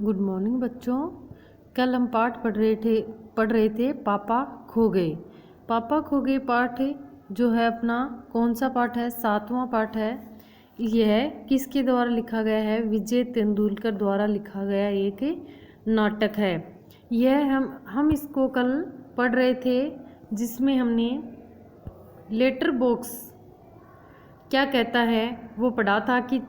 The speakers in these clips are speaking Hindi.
गुड मॉर्निंग बच्चों। कल हम पाठ पढ़ रहे थे पापा खो गए। पापा खो गए पाठ जो है अपना कौन सा पाठ है? 7वां पाठ है। यह किसके द्वारा लिखा गया है? विजय तेंदुलकर द्वारा लिखा गया एक नाटक है। यह हम इसको कल पढ़ रहे थे, जिसमें हमने लेटर बॉक्स क्या कहता है वो पढ़ा था कि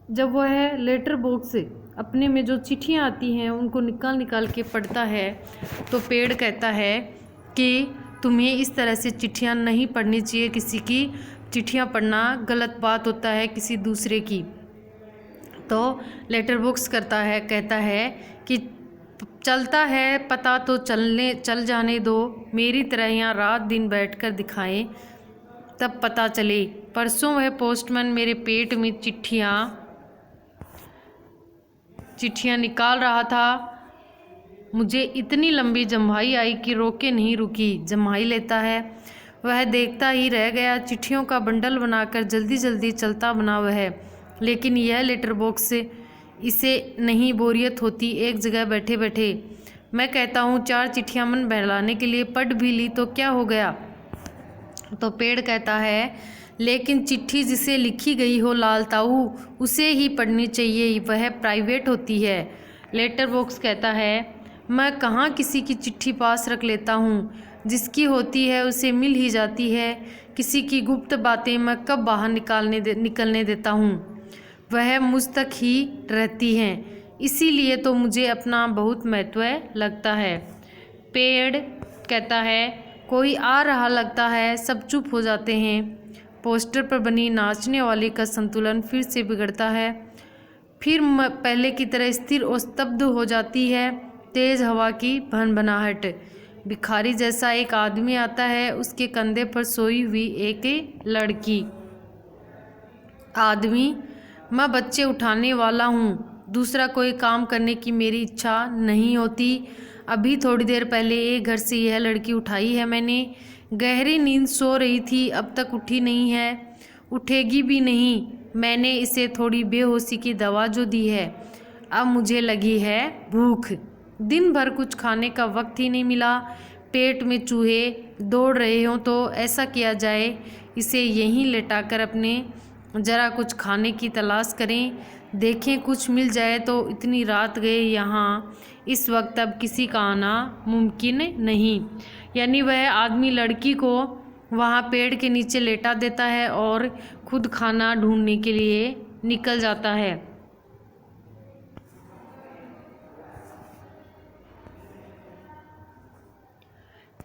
जब वह लेटर बॉक्स अपने में जो चिट्ठियाँ आती हैं उनको निकाल के पढ़ता है तो पेड़ कहता है कि तुम्हें इस तरह से चिट्ठियाँ नहीं पढ़नी चाहिए। किसी की चिट्ठियाँ पढ़ना गलत बात होता है, किसी दूसरे की। तो लेटर बॉक्स कहता है कि चलता है पता तो चल जाने दो, मेरी तरह यहाँ रात दिन बैठकर दिखाएं तब पता चले। परसों वह पोस्टमैन मेरे पेट में चिट्ठियाँ निकाल रहा था। मुझे इतनी लंबी जम्हाई आई कि रोके नहीं रुकी। जम्हाई लेता है, वह देखता ही रह गया। चिट्ठियों का बंडल बनाकर जल्दी जल्दी चलता बना वह। लेकिन यह लेटर बॉक्स इसे नहीं बोरियत होती एक जगह बैठे बैठे। मैं कहता हूँ 4 चिट्ठियाँ मन बहलाने के लिए पढ़ भी ली तो क्या हो गया? तो पेड़ कहता है लेकिन चिट्ठी जिसे लिखी गई हो लाल ताऊ उसे ही पढ़नी चाहिए, वह प्राइवेट होती है। लेटर बॉक्स कहता है मैं कहाँ किसी की चिट्ठी पास रख लेता हूँ, जिसकी होती है उसे मिल ही जाती है। किसी की गुप्त बातें मैं कब बाहर निकलने देता हूँ, वह मुझ तक ही रहती हैं। इसीलिए तो मुझे अपना बहुत महत्व लगता है। पेड़ कहता है कोई आ रहा लगता है, सब चुप हो जाते हैं। पोस्टर पर बनी नाचने वाली का संतुलन फिर से बिगड़ता है, फिर पहले की तरह स्थिर और स्तब्ध हो जाती है। तेज हवा की भनभनाहट। भिखारी जैसा एक आदमी आता है, उसके कंधे पर सोई हुई एक लड़की। आदमी मैं बच्चे उठाने वाला हूँ, दूसरा कोई काम करने की मेरी इच्छा नहीं होती। अभी थोड़ी देर पहले एक घर से यह लड़की उठाई है मैंने। गहरी नींद सो रही थी, अब तक उठी नहीं है, उठेगी भी नहीं। मैंने इसे थोड़ी बेहोशी की दवा जो दी है। अब मुझे लगी है भूख। दिन भर कुछ खाने का वक्त ही नहीं मिला। पेट में चूहे दौड़ रहे हों तो ऐसा किया जाए, इसे यहीं लेटाकर अपने जरा कुछ खाने की तलाश करें, देखें कुछ मिल जाए तो। इतनी रात गए यहाँ, इस वक्त अब किसी का आना मुमकिन नहीं। यानी वह आदमी लड़की को वहाँ पेड़ के नीचे लेटा देता है और खुद खाना ढूंढने के लिए निकल जाता है।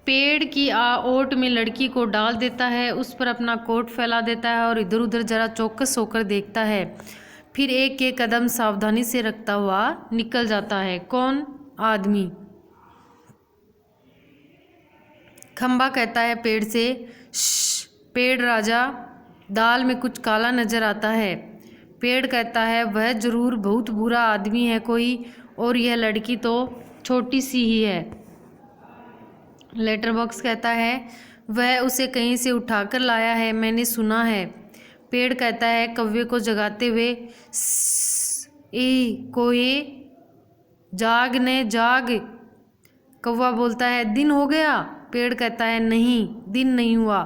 पेड़ की ओट में लड़की को डाल देता है, उस पर अपना कोट फैला देता है और इधर उधर जरा चौकस होकर देखता है। फिर एक एक कदम सावधानी से रखता हुआ निकल जाता है। कौन? आदमी। खंबा कहता है पेड़ से, श्श पेड़ राजा, दाल में कुछ काला नजर आता है। पेड़ कहता है वह जरूर बहुत बुरा आदमी है कोई, और यह लड़की तो छोटी सी ही है। लेटर बॉक्स कहता है वह उसे कहीं से उठाकर लाया है, मैंने सुना है। पेड़ कहता है कौवे को जगाते हुए, कोए जाग ने जाग। कौवा बोलता है दिन हो गया। पेड़ कहता है नहीं, दिन नहीं हुआ,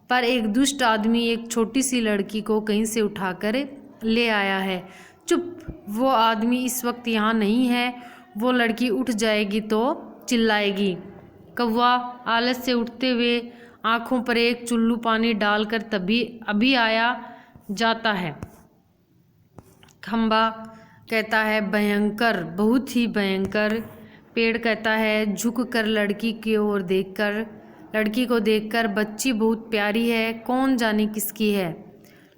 पर एक दुष्ट आदमी एक छोटी सी लड़की को कहीं से उठाकर ले आया है। चुप, वो आदमी इस वक्त यहाँ नहीं है, वो लड़की उठ जाएगी तो चिल्लाएगी। कौवा आलस से उठते हुए आँखों पर एक चुल्लू पानी डालकर अभी आया जाता है। खंबा कहता है भयंकर, बहुत ही भयंकर। पेड़ कहता है झुक कर लड़की की ओर देखकर, लड़की को देखकर, बच्ची बहुत प्यारी है, कौन जाने किसकी है।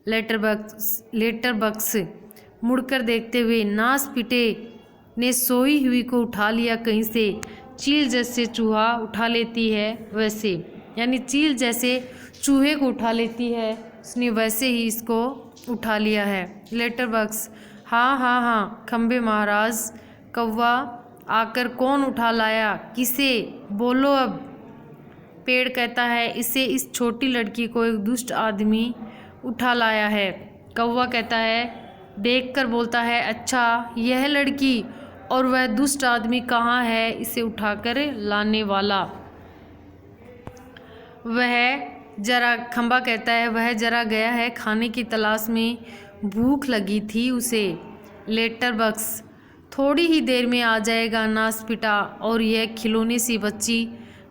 लेटर बक्स मुड़कर देखते हुए, नास पिटे ने सोई हुई को उठा लिया कहीं से, चील जैसे चूहा उठा लेती है वैसे। यानी चील जैसे चूहे को उठा लेती है, उसने वैसे ही इसको उठा लिया है। लेटर बक्स हाँ हाँ हाँ खंबे महाराज। कौवा आकर कौन उठा लाया, किसे, बोलो अब। पेड़ कहता है इसे, इस छोटी लड़की को एक दुष्ट आदमी उठा लाया है। कौवा कहता है देखकर बोलता है, अच्छा यह लड़की और वह दुष्ट आदमी कहाँ है इसे उठाकर लाने वाला। वह जरा खंबा कहता है, वह जरा गया है खाने की तलाश में, भूख लगी थी उसे। लेटर बक्स, थोड़ी ही देर में आ जाएगा नासपिटा। और यह खिलौने सी बच्ची,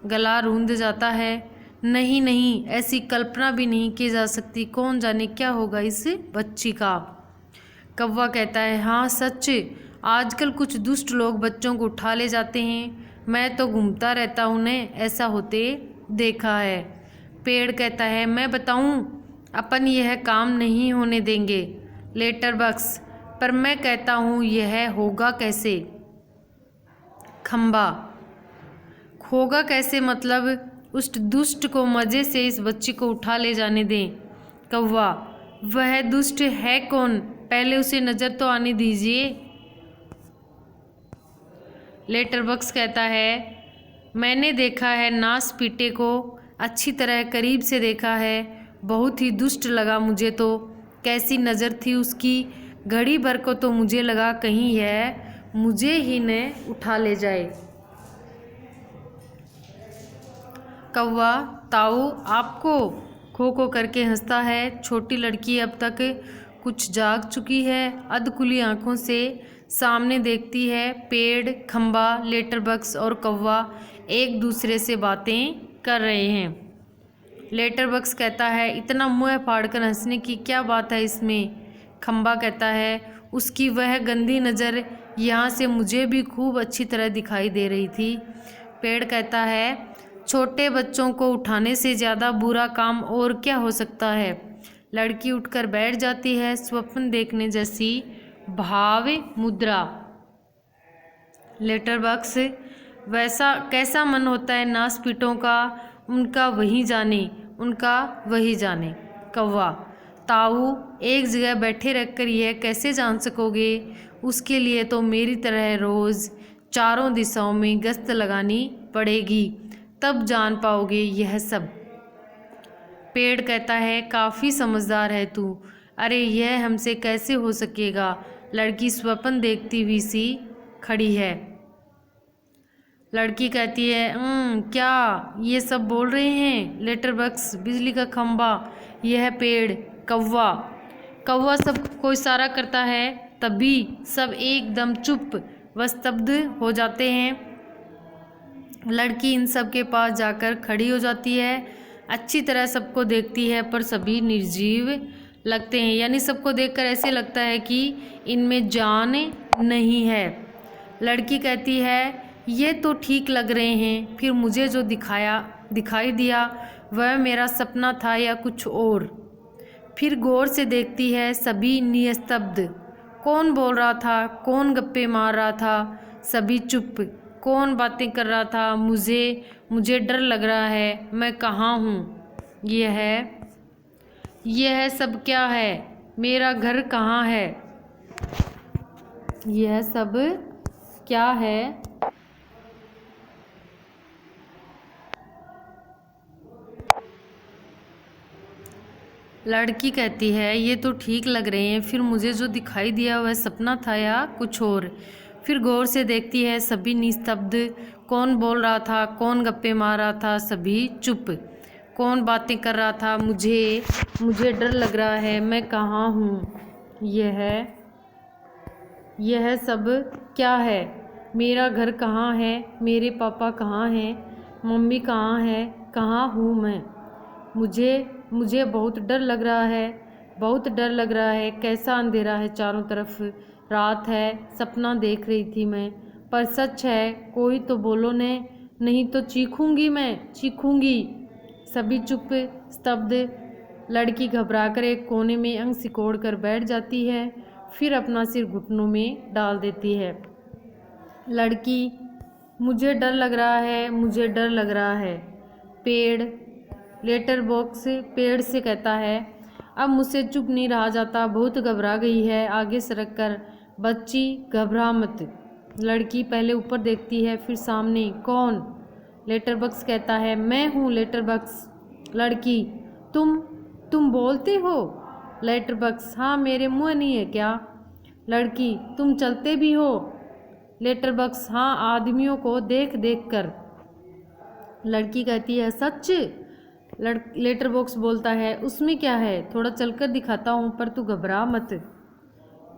गला रूंध जाता है। नहीं नहीं, ऐसी कल्पना भी नहीं की जा सकती, कौन जाने क्या होगा इस बच्ची का। कौवा कहता है, हाँ सच, आजकल कुछ दुष्ट लोग बच्चों को उठा ले जाते हैं, मैं तो घूमता रहता उन्हें ऐसा होते देखा है। पेड़ कहता है, मैं बताऊं, अपन यह काम नहीं होने देंगे। लेटर बक्स, पर मैं कहता हूँ यह होगा कैसे। खंबा, होगा कैसे मतलब उस दुष्ट को मज़े से इस बच्ची को उठा ले जाने दें। कौवा, वह दुष्ट है कौन, पहले उसे नज़र तो आने दीजिए। लेटर बक्स कहता है, मैंने देखा है नासपीटे को, अच्छी तरह करीब से देखा है, बहुत ही दुष्ट लगा मुझे तो। कैसी नज़र थी उसकी, घड़ी भर को तो मुझे लगा कहीं यह मुझे ही न उठा ले जाए। कौवा, ताऊ आपको, खो खो करके हंसता है। छोटी लड़की अब तक कुछ जाग चुकी है, अधखुली आंखों से सामने देखती है। पेड़, खंबा, लेटर बक्स और कौवा एक दूसरे से बातें कर रहे हैं। लेटर बक्स कहता है, इतना मुंह फाड़कर हंसने की क्या बात है इसमें। खंबा कहता है, उसकी वह गंदी नज़र यहाँ से मुझे भी खूब अच्छी तरह दिखाई दे रही थी। पेड़ कहता है, छोटे बच्चों को उठाने से ज़्यादा बुरा काम और क्या हो सकता है। लड़की उठकर बैठ जाती है, स्वप्न देखने जैसी भाव मुद्रा। लेटर बक्स, वैसा कैसा मन होता है नासपीटों का, उनका वही जाने, उनका वही जाने। कौवा, ताऊ एक जगह बैठे रहकर यह कैसे जान सकोगे, उसके लिए तो मेरी तरह रोज़ चारों दिशाओं में गश्त लगानी पड़ेगी, तब जान पाओगे यह सब। पेड़ कहता है, काफ़ी समझदार है तू, अरे यह हमसे कैसे हो सकेगा। लड़की स्वप्न देखती हुई सी खड़ी है। लड़की कहती है, क्या ये सब बोल रहे हैं। लेटर बक्स, बिजली का खंबा, यह पेड़, कौवा। कौवा सबको इशारा करता है, तभी सब एकदम चुप व स्तब्ध हो जाते हैं। लड़की इन सब के पास जाकर खड़ी हो जाती है, अच्छी तरह सबको देखती है, पर सभी निर्जीव लगते हैं, यानी सबको देखकर ऐसे लगता है कि इनमें जान नहीं है। लड़की कहती है, ये तो ठीक लग रहे हैं, फिर मुझे जो दिखाई दिया वह मेरा सपना था या कुछ और। फिर गौर से देखती है, सभी निस्तब्ध। कौन बोल रहा था, कौन गप्पे मार रहा था, सभी चुप। कौन बातें कर रहा था, मुझे डर लग रहा है, मैं कहाँ हूँ, यह सब क्या है, मेरा घर कहाँ है, यह सब क्या है। लड़की कहती है, ये तो ठीक लग रहे हैं, फिर मुझे जो दिखाई दिया वह सपना था या कुछ और। फिर गौर से देखती है, सभी निस्तब्ध। कौन बोल रहा था, कौन गप्पे मार रहा था, सभी चुप। कौन बातें कर रहा था, मुझे डर लग रहा है, मैं कहाँ हूँ, यह सब क्या है, मेरा घर कहाँ है, मेरे पापा कहाँ हैं, मम्मी कहाँ है, कहाँ हूँ मैं, मुझे बहुत डर लग रहा है, बहुत डर लग रहा है। कैसा अंधेरा है चारों तरफ, रात है, सपना देख रही थी मैं, पर सच है, कोई तो बोलो ने, नहीं तो चीखूंगी मैं, चीखूंगी। सभी चुप स्तब्ध। लड़की घबराकर एक कोने में अंग सिकोड़ कर बैठ जाती है, फिर अपना सिर घुटनों में डाल देती है। लड़की, मुझे डर लग रहा है, मुझे डर लग रहा है। पेड़, लेटर बॉक्स पेड़ से कहता है, अब मुझसे चुप नहीं रहा जाता, बहुत घबरा गई है, आगे सरक कर। बच्ची घबरा मत। लड़की पहले ऊपर देखती है, फिर सामने। कौन? लेटर बॉक्स कहता है, मैं हूँ लेटर बॉक्स। लड़की, तुम बोलते हो? लेटर बॉक्स, हाँ, मेरे मुँह नहीं है क्या? लड़की, तुम चलते भी हो? लेटर बॉक्स, हाँ, आदमियों को देख देख कर। लड़की कहती है, सच? लेटर बॉक्स बोलता है, उसमें क्या है, थोड़ा चलकर दिखाता हूँ, पर तू घबरा मत।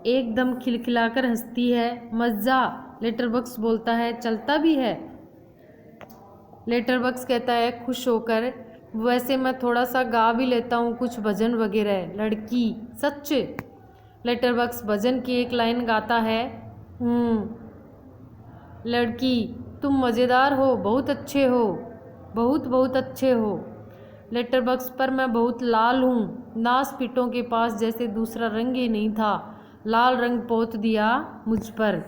एकदम खिलखिलाकर हंसती है। मज़ा? लेटर बॉक्स बोलता है, चलता भी है? लेटर बॉक्स कहता है खुश होकर, वैसे मैं थोड़ा सा गा भी लेता हूँ, कुछ भजन वगैरह। लड़की, सच? लेटर बॉक्स भजन की एक लाइन गाता है। लड़की, तुम मज़ेदार हो, बहुत अच्छे हो, बहुत बहुत अच्छे हो। लेटर बॉक्स, पर मैं बहुत लाल हूँ, नास पीटों के पास जैसे दूसरा रंग ही नहीं था, लाल रंग पोत दिया मुझ पर।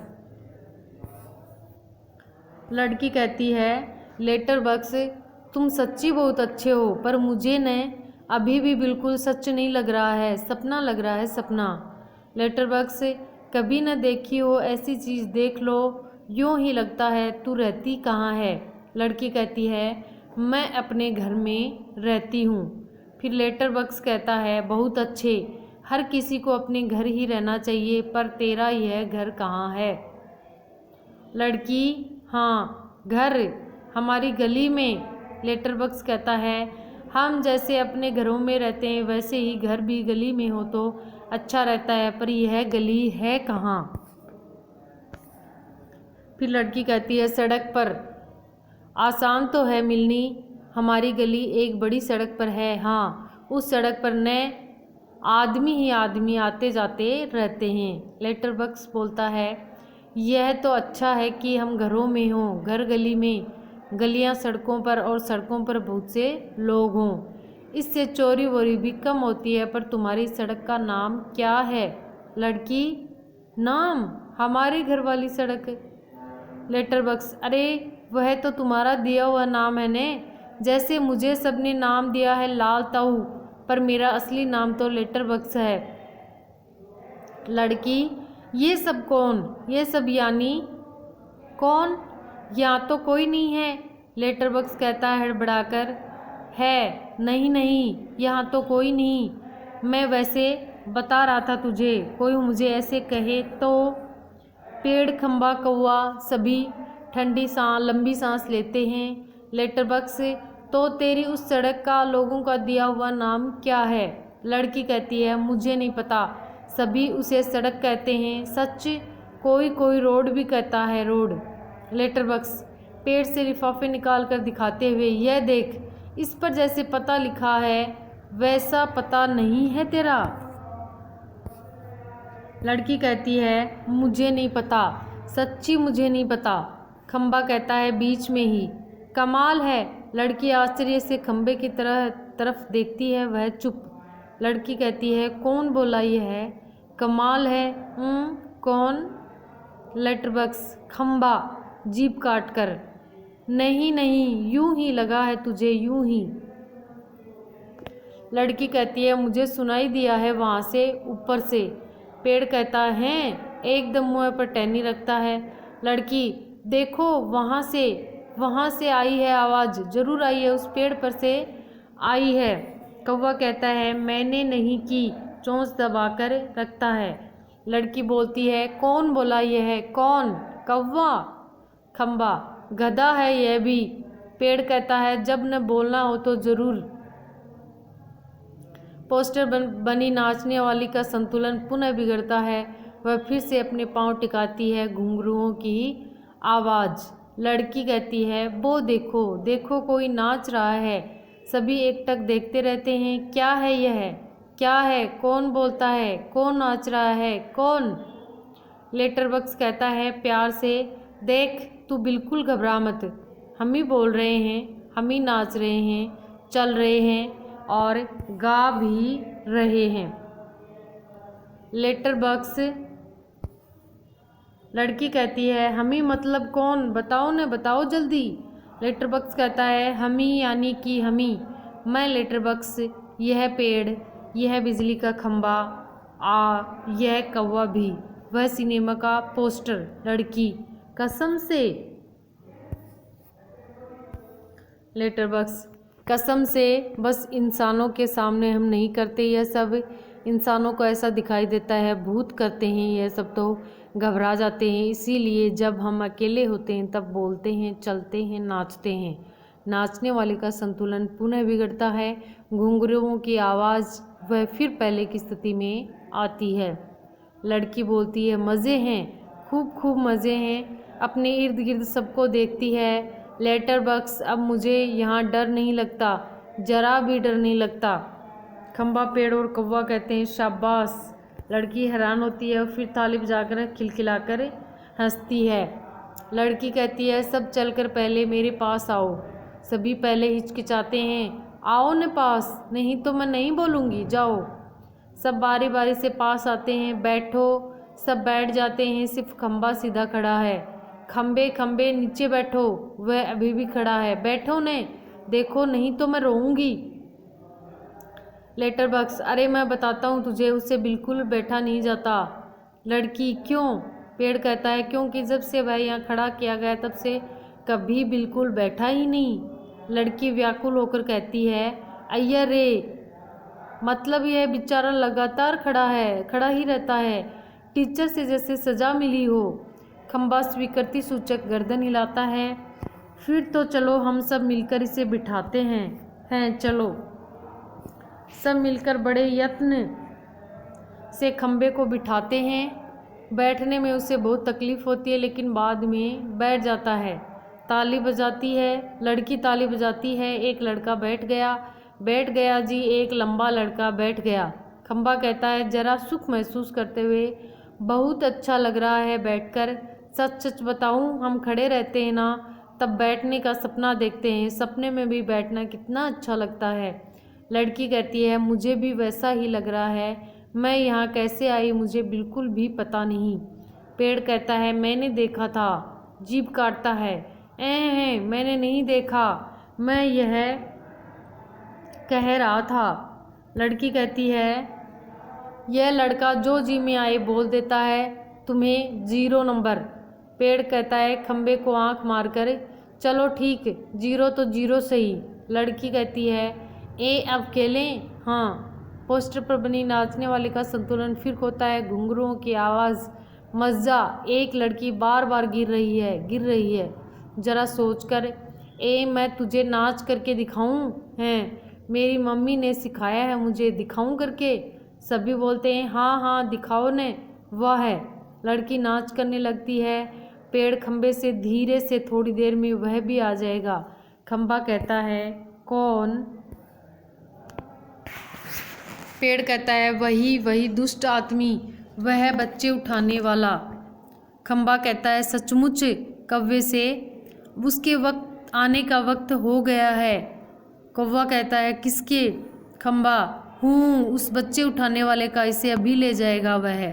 लड़की कहती है, लेटर बॉक्स, तुम सच्ची बहुत अच्छे हो, पर मुझे न अभी भी बिल्कुल सच नहीं लग रहा है, सपना लग रहा है, सपना। लेटर बॉक्स, कभी न देखी हो ऐसी चीज़ देख लो, यूं ही लगता है तू रहती कहाँ है। लड़की कहती है, मैं अपने घर में रहती हूँ। फिर लेटर बॉक्स कहता है, बहुत अच्छे, हर किसी को अपने घर ही रहना चाहिए, पर तेरा यह घर कहाँ है? लड़की, हाँ, घर हमारी गली में। लेटर बॉक्स कहता है, हम जैसे अपने घरों में रहते हैं वैसे ही घर भी गली में हो तो अच्छा रहता है, पर यह गली है कहाँ? फिर लड़की कहती है, सड़क पर। आसान तो है मिलनी, हमारी गली एक बड़ी सड़क पर है। हाँ, उस सड़क पर नए आदमी ही आदमी आते जाते रहते हैं। लेटर बॉक्स बोलता है, यह तो अच्छा है कि हम घरों में हों, घर गली में, गलियां सड़कों पर और सड़कों पर बहुत से लोग हों, इससे चोरी वोरी भी कम होती है। पर तुम्हारी सड़क का नाम क्या है? लड़की, नाम? हमारे घर वाली सड़क। लेटर बॉक्स, अरे वह तो तुम्हारा दिया हुआ नाम है ने, जैसे मुझे सबने नाम दिया है लाल ताऊ, पर मेरा असली नाम तो लेटर बॉक्स है। लड़की, ये सब कौन? ये सब यानी कौन? यहाँ तो कोई नहीं है। लेटर बॉक्स कहता है हड़बड़ाकर, है नहीं नहीं, यहाँ तो कोई नहीं, मैं वैसे बता रहा था तुझे, कोई मुझे ऐसे कहे तो। पेड़, खंबा, कौवा सभी ठंडी लंबी सांस लेते हैं। लेटर बॉक्स, तो तेरी उस सड़क का लोगों का दिया हुआ नाम क्या है? लड़की कहती है, मुझे नहीं पता, सभी उसे सड़क कहते हैं। सच? कोई कोई रोड भी कहता है, रोड। लेटर बॉक्स पेड़ से लिफाफे निकाल कर दिखाते हुए, यह देख, इस पर जैसे पता लिखा है वैसा पता नहीं है तेरा? लड़की कहती है, मुझे नहीं पता, सच्ची मुझे नहीं पता। खंबा कहता है, बीच में ही। कमाल है। लड़की आश्चर्य से खंबे की तरफ देखती है, वह चुप। लड़की कहती है, कौन बोला यह है? कमाल है। कौन? लेटर बॉक्स, खंबा जीभ काट कर, नहीं नहीं, यूं ही लगा है तुझे, यूं ही। लड़की कहती है, मुझे सुनाई दिया है वहाँ से, ऊपर से। पेड़ कहता है, एकदम मुँह पर टहनी रखता है। लड़की, देखो वहाँ से आई है आवाज़, जरूर आई है, उस पेड़ पर से आई है। कौवा कहता है, मैंने नहीं की, चोंच दबाकर रखता है। लड़की बोलती है, कौन बोला यह है? कौन? कौवा? खंबा, गधा है यह भी। पेड़ कहता है, जब न बोलना हो तो ज़रूर। पोस्टर बनी नाचने वाली का संतुलन पुनः बिगड़ता है, वह फिर से अपने पांव टिकाती है, घुंघरुओं की आवाज़। लड़की कहती है, वो देखो देखो, कोई नाच रहा है। सभी एकटक देखते रहते हैं, क्या है यह? क्या है? कौन बोलता है? कौन नाच रहा है? कौन? लेटर बॉक्स कहता है प्यार से, देख तू बिल्कुल घबरा मत, हम ही बोल रहे हैं, हम ही नाच रहे हैं, चल रहे हैं और गा भी रहे हैं। लेटर बॉक्स, लड़की कहती है, हम ही मतलब कौन? बताओ न, बताओ जल्दी। लेटर बॉक्स कहता है, हम ही यानी कि हम ही, मैं लेटर बॉक्स, यह पेड़, यह बिजली का खंबा, यह कौवा भी, वह सिनेमा का पोस्टर। लड़की, कसम से? लेटर बॉक्स, कसम से, बस इंसानों के सामने हम नहीं करते यह सब, इंसानों को ऐसा दिखाई देता है भूत करते हैं यह सब, तो घबरा जाते हैं। इसीलिए जब हम अकेले होते हैं तब बोलते हैं, चलते हैं, नाचते हैं। नाचने वाले का संतुलन पुनः बिगड़ता है, घुंघरुओं की आवाज़ वह फिर पहले की स्थिति में आती है। लड़की बोलती है, मज़े हैं, खूब खूब मज़े हैं। अपने इर्द गिर्द सबको देखती है। लेटर बॉक्स, अब मुझे यहाँ डर नहीं लगता, जरा भी डर नहीं लगता। खंबा, पेड़ और कौवा कहते हैं, शाबाश। लड़की हैरान होती है और फिर ताली बजाकर खिलखिलाकर हंसती है। लड़की कहती है, सब चलकर पहले मेरे पास आओ। सभी पहले हिचकिचाते हैं, आओ न पास, नहीं तो मैं नहीं बोलूँगी, जाओ। सब बारी बारी से पास आते हैं। बैठो। सब बैठ जाते हैं, सिर्फ खंबा सीधा खड़ा है। खंबे खंबे नीचे बैठो, वह अभी भी खड़ा है। बैठो ने, देखो नहीं तो मैं रोऊंगी। लेटर बॉक्स, अरे मैं बताता हूँ तुझे, उससे बिल्कुल बैठा नहीं जाता। लड़की, क्यों? पेड़ कहता है, क्योंकि जब से वह यहाँ खड़ा किया गया तब से कभी बिल्कुल बैठा ही नहीं। लड़की व्याकुल होकर कहती है, अय्या रे, मतलब यह बेचारा लगातार खड़ा ही रहता है, टीचर से जैसे सजा मिली हो। खंबा स्वीकृति सूचक गर्दन हिलाता है। फिर तो चलो हम सब मिलकर इसे बिठाते हैं चलो। सब मिलकर बड़े यत्न से खंबे को बिठाते हैं। बैठने में उसे बहुत तकलीफ होती है, लेकिन बाद में बैठ जाता है। ताली बजाती है, लड़की ताली बजाती है। एक लड़का बैठ गया जी, एक लंबा लड़का बैठ गया। खंबा कहता है, जरा सुख महसूस करते हुए, बहुत अच्छा लग रहा है बैठकर। सच सच बताऊं, हम खड़े रहते हैं ना, तब बैठने का सपना देखते हैं। सपने में भी बैठना कितना अच्छा लगता है। लड़की कहती है, मुझे भी वैसा ही लग रहा है। मैं यहाँ कैसे आई मुझे बिल्कुल भी पता नहीं। पेड़ कहता है, मैंने देखा था। जीभ काटता है, मैंने नहीं देखा, मैं यह कह रहा था। लड़की कहती है, यह लड़का जो जी में आए बोल देता है, तुम्हें 0 नंबर। पेड़ कहता है खंबे को आंख मारकर, चलो ठीक, 0 तो 0 सही। लड़की कहती है, अब अकेले? हाँ। पोस्टर पर बनी नाचने वाले का संतुलन फिर होता है, घुंघरुओं की आवाज़, मज़ा। एक लड़की बार बार गिर रही है। जरा सोचकर, मैं तुझे नाच करके दिखाऊं? मेरी मम्मी ने सिखाया है मुझे, दिखाऊं करके? सभी बोलते हैं, हाँ हाँ दिखाओ ने। वाह है। लड़की नाच करने लगती है। पेड़ खंबे से धीरे से, थोड़ी देर में वह भी आ जाएगा। खंबा कहता है, कौन? पेड़ कहता है, वही दुष्ट आदमी, वह बच्चे उठाने वाला। खंबा कहता है, सचमुच कौवे से, उसके वक्त आने का वक्त हो गया है। कौवा कहता है, किसके? खंबा, उस बच्चे उठाने वाले का, इसे अभी ले जाएगा वह।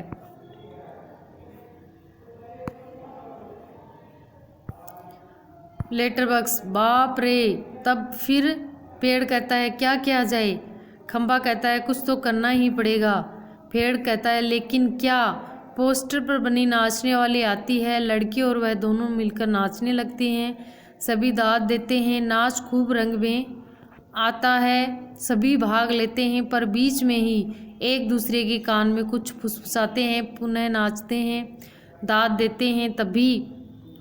लेटर बॉक्स, बाप रे। तब फिर पेड़ कहता है, क्या किया जाए? खंबा कहता है, कुछ तो करना ही पड़ेगा। पेड़ कहता है, लेकिन क्या? पोस्टर पर बनी नाचने वाली आती है। लड़की और वह दोनों मिलकर नाचने लगती हैं। सभी दाद देते हैं। नाच खूब रंग में आता है, सभी भाग लेते हैं, पर बीच में ही एक दूसरे के कान में कुछ फुसफुसाते हैं, पुनः नाचते हैं, दाद देते हैं। तभी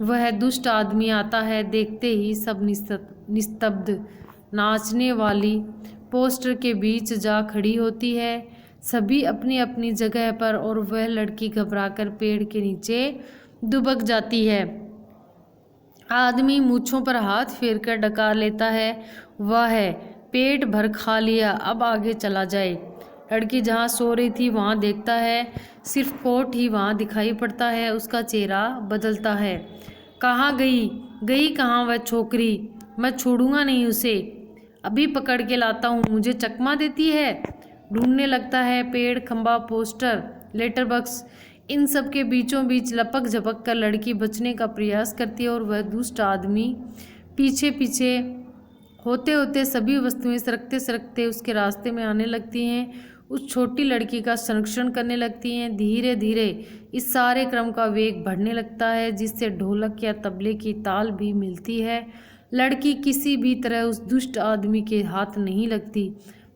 वह दुष्ट आदमी आता है। देखते ही सब निस्तब्ध। नाचने वाली पोस्टर के बीच जा खड़ी होती है, सभी अपनी अपनी जगह पर, और वह लड़की घबराकर पेड़ के नीचे दुबक जाती है। आदमी मूंछों पर हाथ फेरकर डकार लेता है, वह है, पेट भर खा लिया, अब आगे चला जाए। लड़की जहाँ सो रही थी वहाँ देखता है, सिर्फ कोट ही वहाँ दिखाई पड़ता है। उसका चेहरा बदलता है। कहाँ गई कहाँ वह छोकरी? मैं छोड़ूंगा नहीं उसे, अभी पकड़ के लाता हूँ। मुझे चकमा देती है। ढूंढने लगता है पेड़, खंबा, पोस्टर, लेटर बॉक्स, इन सब के बीचों बीच लपक झपक कर लड़की बचने का प्रयास करती है, और वह दुष्ट आदमी पीछे पीछे होते होते सभी वस्तुएं सरकते सरकते उसके रास्ते में आने लगती हैं। उस छोटी लड़की का संरक्षण करने लगती हैं। धीरे धीरे इस सारे क्रम का वेग बढ़ने लगता है, जिससे ढोलक या तबले की ताल भी मिलती है। लड़की किसी भी तरह उस दुष्ट आदमी के हाथ नहीं लगती।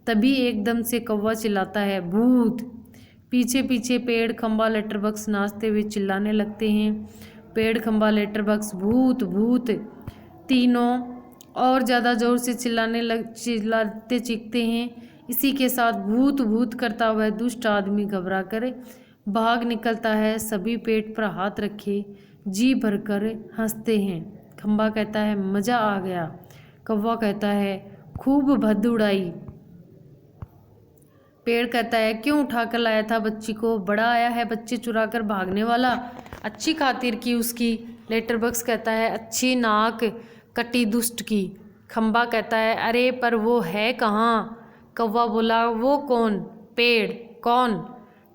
तभी एकदम से कौवा चिल्लाता है, भूत। पीछे पीछे पेड़, खंबा, लेटर बॉक्स नाचते हुए चिल्लाने लगते हैं। पेड़, खंबा, लेटर बॉक्स, भूत भूत, तीनों और ज़्यादा जोर से चिल्लाते चीखते हैं। इसी के साथ भूत भूत करता हुआ दुष्ट आदमी घबरा कर भाग निकलता है। सभी पेट पर हाथ रखे जी भरकर हंसते हैं। खंबा कहता है, मज़ा आ गया। कौवा कहता है, खूब भद्द उड़ाई। पेड़ कहता है, क्यों उठाकर लाया था बच्ची को? बड़ा आया है बच्चे चुरा कर भागने वाला। अच्छी खातिर की उसकी। लेटर बॉक्स कहता है, अच्छी नाक कटी दुष्ट की। खंबा कहता है, अरे पर वो है कहाँ? कौवा बोला, वो कौन? पेड़, कौन?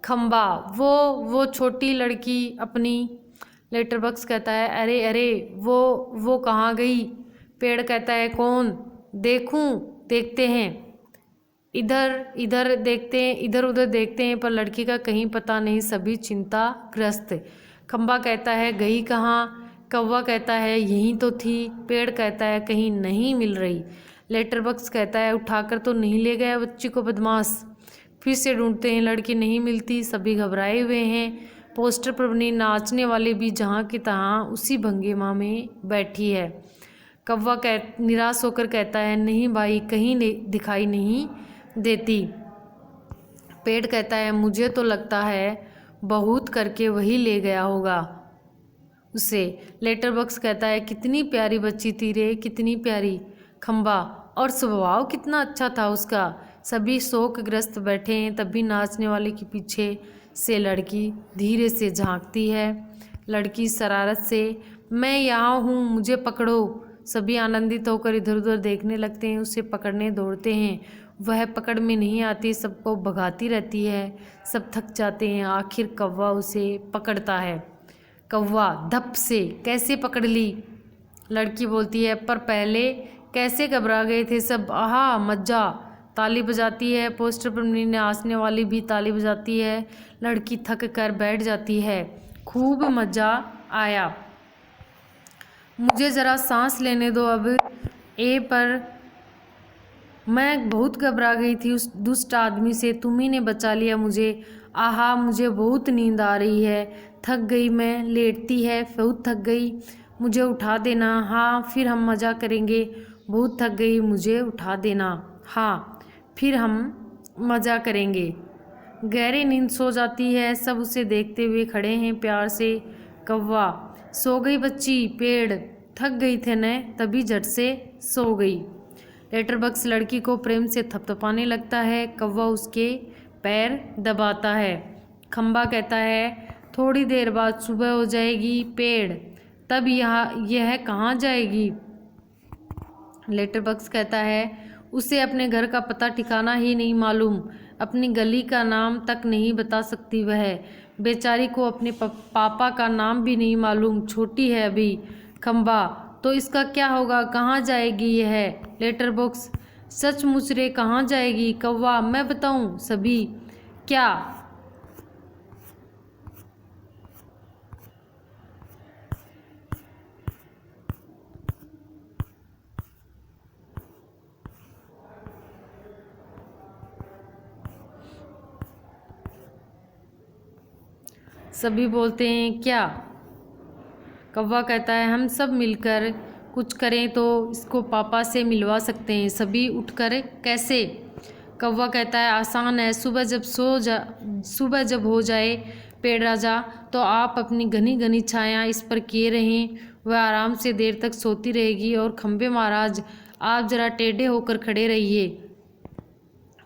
खंबा, वो छोटी लड़की अपनी। लेटर बॉक्स कहता है, अरे अरे वो कहाँ गई? पेड़ कहता है, कौन? देखूं, देखते हैं। इधर इधर देखते हैं, इधर उधर देखते हैं, पर लड़की का कहीं पता नहीं। सभी चिंताग्रस्त। खंबा कहता है, गई कहाँ? कौवा कहता है, यहीं तो थी। पेड़ कहता है, कहीं नहीं मिल रही। लेटर बॉक्स कहता है, उठाकर तो नहीं ले गया बच्ची को बदमाश? फिर से ढूंढते हैं, लड़की नहीं मिलती। सभी घबराए हुए हैं। पोस्टर पर बनी नाचने वाली भी जहाँ की तहाँ उसी भंगिमा में बैठी है। कौवा निराश होकर कहता है, नहीं भाई, कहीं दिखाई नहीं देती। पेड़ कहता है, मुझे तो लगता है बहुत करके वही ले गया होगा उसे। लेटर बॉक्स कहता है, कितनी प्यारी बच्ची थी रे, कितनी प्यारी। खंबा, और स्वभाव कितना अच्छा था उसका। सभी शोकग्रस्त बैठे हैं। तभी नाचने वाले के पीछे से लड़की धीरे से झांकती है। लड़की शरारत से, मैं यहाँ हूँ, मुझे पकड़ो। सभी आनंदित होकर इधर उधर देखने लगते हैं, उसे पकड़ने दौड़ते हैं। वह पकड़ में नहीं आती, सबको भगाती रहती है। सब थक जाते हैं। आखिर कौवा उसे पकड़ता है। कौवा धप से, कैसे पकड़ ली? लड़की बोलती है, पर पहले कैसे घबरा गए थे सब। आहा मजा। ताली बजाती है। पोस्टर पर नाचने वाली भी ताली बजाती है। लड़की थक कर बैठ जाती है। खूब मज़ा आया, मुझे ज़रा सांस लेने दो अब। पर मैं बहुत घबरा गई थी उस दुष्ट आदमी से, तुम्ही ने बचा लिया मुझे। आहा, मुझे बहुत नींद आ रही है, थक गई मैं। लेटती है, बहुत थक गई, मुझे उठा देना। हाँ, फिर हम मज़ा करेंगे। बहुत थक गई, मुझे उठा देना। हाँ, फिर हम मज़ा करेंगे। गहरी नींद सो जाती है। सब उसे देखते हुए खड़े हैं प्यार से। कौवा, सो गई बच्ची? पेड़, थक गई थे न, तभी झट से सो गई। लेटर बॉक्स लड़की को प्रेम से थपथपाने लगता है। कौवा उसके पैर दबाता है। खंबा कहता है, थोड़ी देर बाद सुबह हो जाएगी। पेड़, तब यह कहाँ जाएगी? लेटर बॉक्स कहता है, उसे अपने घर का पता ठिकाना ही नहीं मालूम, अपनी गली का नाम तक नहीं बता सकती वह। बेचारी को अपने पापा का नाम भी नहीं मालूम, छोटी है अभी। खंबा, तो इसका क्या होगा? कहाँ जाएगी यह? लेटर बॉक्स, सचमुच रे, कहाँ जाएगी? कौवा, मैं बताऊँ? सभी, क्या? सभी बोलते हैं, क्या? कौवा कहता है, हम सब मिलकर कुछ करें तो इसको पापा से मिलवा सकते हैं। सभी उठकर, कैसे? कौवा कहता है, आसान है। सुबह जब हो जाए पेड़ राजा, तो आप अपनी घनी घनी छाया इस पर किए रहें। वह आराम से देर तक सोती रहेगी। और खंबे महाराज, आप जरा टेढ़े होकर खड़े रहिए।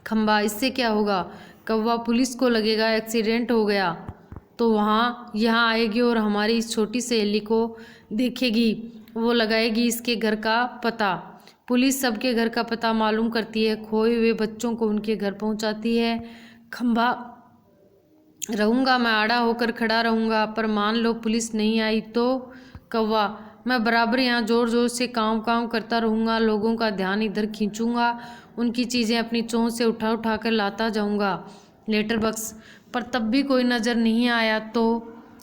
खंबा, इससे क्या होगा? कौवा, पुलिस को लगेगा एक्सीडेंट हो गया तो यहाँ आएगी और हमारी इस छोटी सहेली को देखेगी। वो लगाएगी इसके घर का पता। पुलिस सबके घर का पता मालूम करती है, खोए हुए बच्चों को उनके घर पहुंचाती है। खंबा, रहूँगा मैं, आड़ा होकर खड़ा रहूँगा, पर मान लो पुलिस नहीं आई तो? कौवा, मैं बराबर यहाँ ज़ोर ज़ोर से काम करता रहूँगा, लोगों का ध्यान इधर खींचूँगा, उनकी चीज़ें अपनी चोंच से उठा कर लाता जाऊँगा। लेटर बॉक्स, पर तब भी कोई नज़र नहीं आया तो?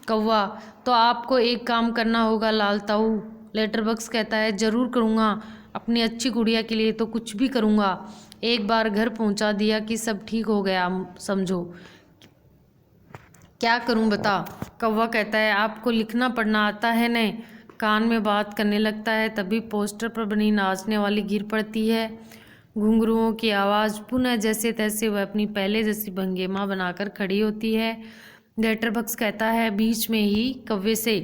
कौवा, तो आपको एक काम करना होगा लाल ताऊ। लेटर बॉक्स कहता है, ज़रूर करूँगा, अपनी अच्छी गुड़िया के लिए तो कुछ भी करूँगा। एक बार घर पहुंचा दिया कि सब ठीक हो गया समझो। क्या करूं बता। कौवा कहता है आपको लिखना पढ़ना आता है न। कान में बात करने लगता है। तभी पोस्टर पर बनी नाचने वाली गिर पड़ती है। घुंघरुओं की आवाज़ पुनः जैसे तैसे वह अपनी पहले जैसी भंगिमा बनाकर खड़ी होती है। लेटर बॉक्स कहता है बीच में ही कौवे से,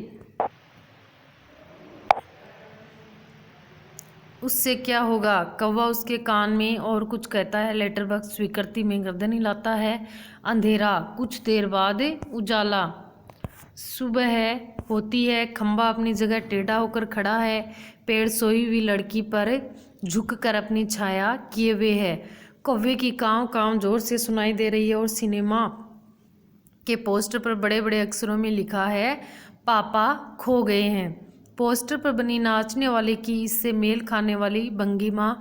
उससे क्या होगा। कौवा उसके कान में और कुछ कहता है। लेटर बॉक्स स्वीकृति में गर्दन हिलाता है। अंधेरा, कुछ देर बाद उजाला। सुबह होती है। खंबा अपनी जगह टेढ़ा होकर खड़ा है। पेड़ सोई हुई लड़की पर झुककर अपनी छाया किए हुए है। कौवे की कांव कांव जोर से सुनाई दे रही है और सिनेमा के पोस्टर पर बड़े बड़े अक्षरों में लिखा है पापा खो गए हैं। पोस्टर पर बनी नाचने वाले की इससे मेल खाने वाली भंगिमा।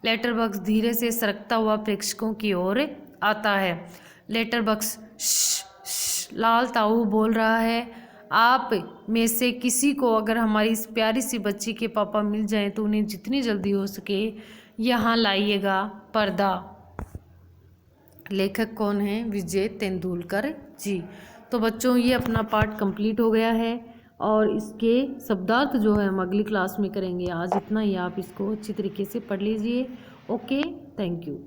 लेटर बॉक्स धीरे से सरकता हुआ प्रेक्षकों की ओर आता है। लेटर बॉक्स लाल ताऊ बोल रहा है, आप में से किसी को अगर हमारी इस प्यारी सी बच्ची के पापा मिल जाएं तो उन्हें जितनी जल्दी हो सके यहाँ लाइएगा। पर्दा। लेखक कौन है? विजय तेंदुलकर जी। तो बच्चों ये अपना पार्ट कंप्लीट हो गया है और इसके शब्दार्थ जो है हम अगली क्लास में करेंगे। आज इतना ही, आप इसको अच्छी तरीके से पढ़ लीजिए। Okay, thank you.